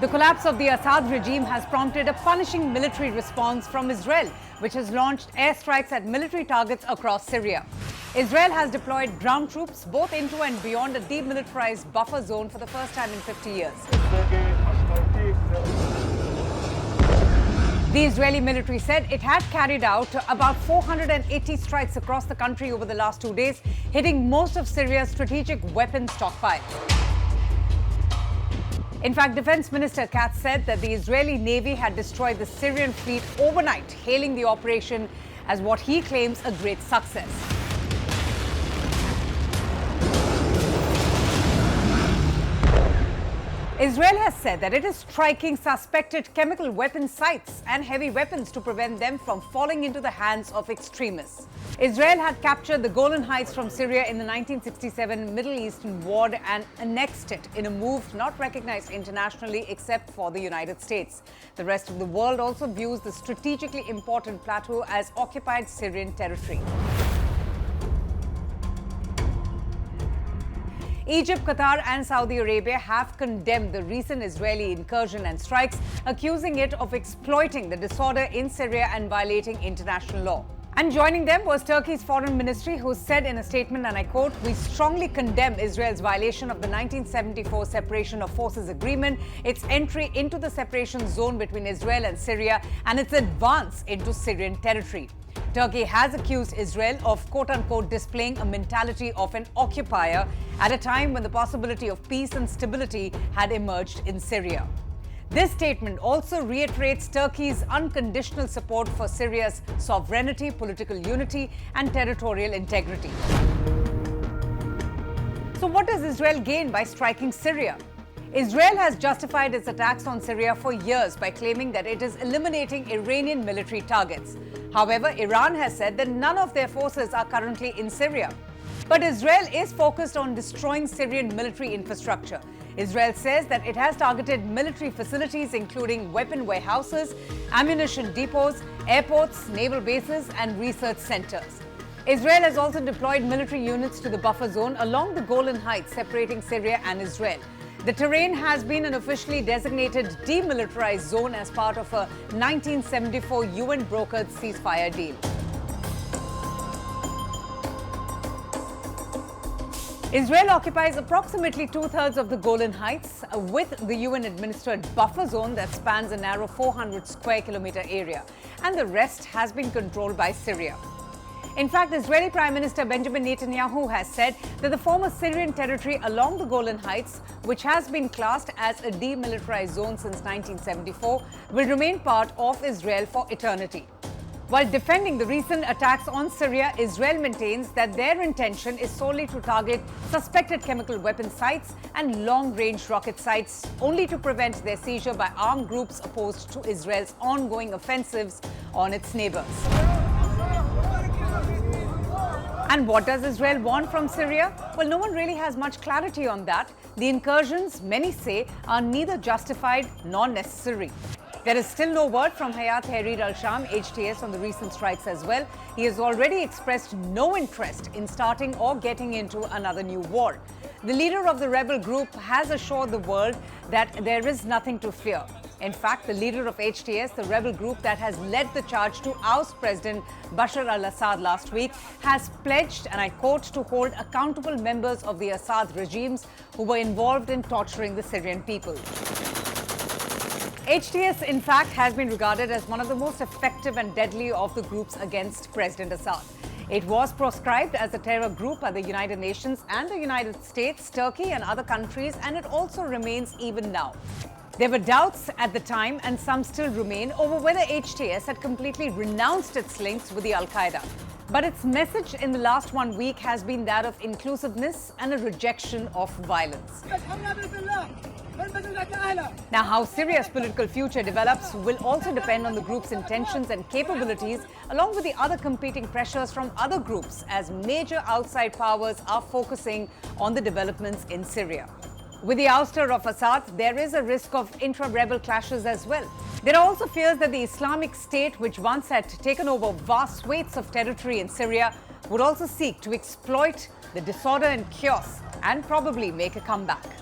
The collapse of the Assad regime has prompted a punishing military response from Israel, which has launched airstrikes at military targets across Syria. Israel has deployed ground troops both into and beyond a demilitarized buffer zone for the first time in 50 years. The Israeli military said it had carried out about 480 strikes across the country over the last 2 days, hitting most of Syria's strategic weapons stockpile. In fact, Defense Minister Katz said that the Israeli Navy had destroyed the Syrian fleet overnight, hailing the operation as what he claims a great success. Israel has said that it is striking suspected chemical weapon sites and heavy weapons to prevent them from falling into the hands of extremists. Israel had captured the Golan Heights from Syria in the 1967 Middle Eastern War and annexed it in a move not recognized internationally except for the United States. The rest of the world also views the strategically important plateau as occupied Syrian territory. Egypt, Qatar and Saudi Arabia have condemned the recent Israeli incursion and strikes, accusing it of exploiting the disorder in Syria and violating international law. And joining them was Turkey's foreign ministry, who said in a statement, and I quote, "We strongly condemn Israel's violation of the 1974 Separation of Forces Agreement, its entry into the separation zone between Israel and Syria, and its advance into Syrian territory." Turkey has accused Israel of quote-unquote displaying a mentality of an occupier at a time when the possibility of peace and stability had emerged in Syria. This statement also reiterates Turkey's unconditional support for Syria's sovereignty, political unity and territorial integrity. So what does Israel gain by striking Syria? Israel has justified its attacks on Syria for years by claiming that it is eliminating Iranian military targets. However, Iran has said that none of their forces are currently in Syria. But Israel is focused on destroying Syrian military infrastructure. Israel says that it has targeted military facilities including weapon warehouses, ammunition depots, airports, naval bases and research centers. Israel has also deployed military units to the buffer zone along the Golan Heights separating Syria and Israel. The terrain has been an officially designated demilitarized zone as part of a 1974 UN-brokered ceasefire deal. Israel occupies approximately two-thirds of the Golan Heights, with the UN-administered buffer zone that spans a narrow 400 square kilometer area, and the rest has been controlled by Syria. In fact, Israeli Prime Minister Benjamin Netanyahu has said that the former Syrian territory along the Golan Heights, which has been classed as a demilitarized zone since 1974, will remain part of Israel for eternity. While defending the recent attacks on Syria, Israel maintains that their intention is solely to target suspected chemical weapon sites and long-range rocket sites, only to prevent their seizure by armed groups opposed to Israel's ongoing offensives on its neighbors. And what does Israel want from Syria? Well, no one really has much clarity on that. The incursions, many say, are neither justified nor necessary. There is still no word from Hayat Tahrir al-Sham, HTS, on the recent strikes as well. He has already expressed no interest in starting or getting into another new war. The leader of the rebel group has assured the world that there is nothing to fear. In fact, the leader of HTS, the rebel group that has led the charge to oust President Bashar al-Assad last week, has pledged, and I quote, to hold accountable members of the Assad regimes who were involved in torturing the Syrian people. HTS, in fact, has been regarded as one of the most effective and deadly of the groups against President Assad. It was proscribed as a terror group by the United Nations and the United States, Turkey and other countries, and it also remains even now. There were doubts at the time, and some still remain, over whether HTS had completely renounced its links with the Al-Qaeda. But its message in the last 1 week has been that of inclusiveness and a rejection of violence. Now, how Syria's political future develops will also depend on the group's intentions and capabilities, along with the other competing pressures from other groups, as major outside powers are focusing on the developments in Syria. With the ouster of Assad, there is a risk of intra-rebel clashes as well. There are also fears that the Islamic State, which once had taken over vast swathes of territory in Syria, would also seek to exploit the disorder and chaos and probably make a comeback.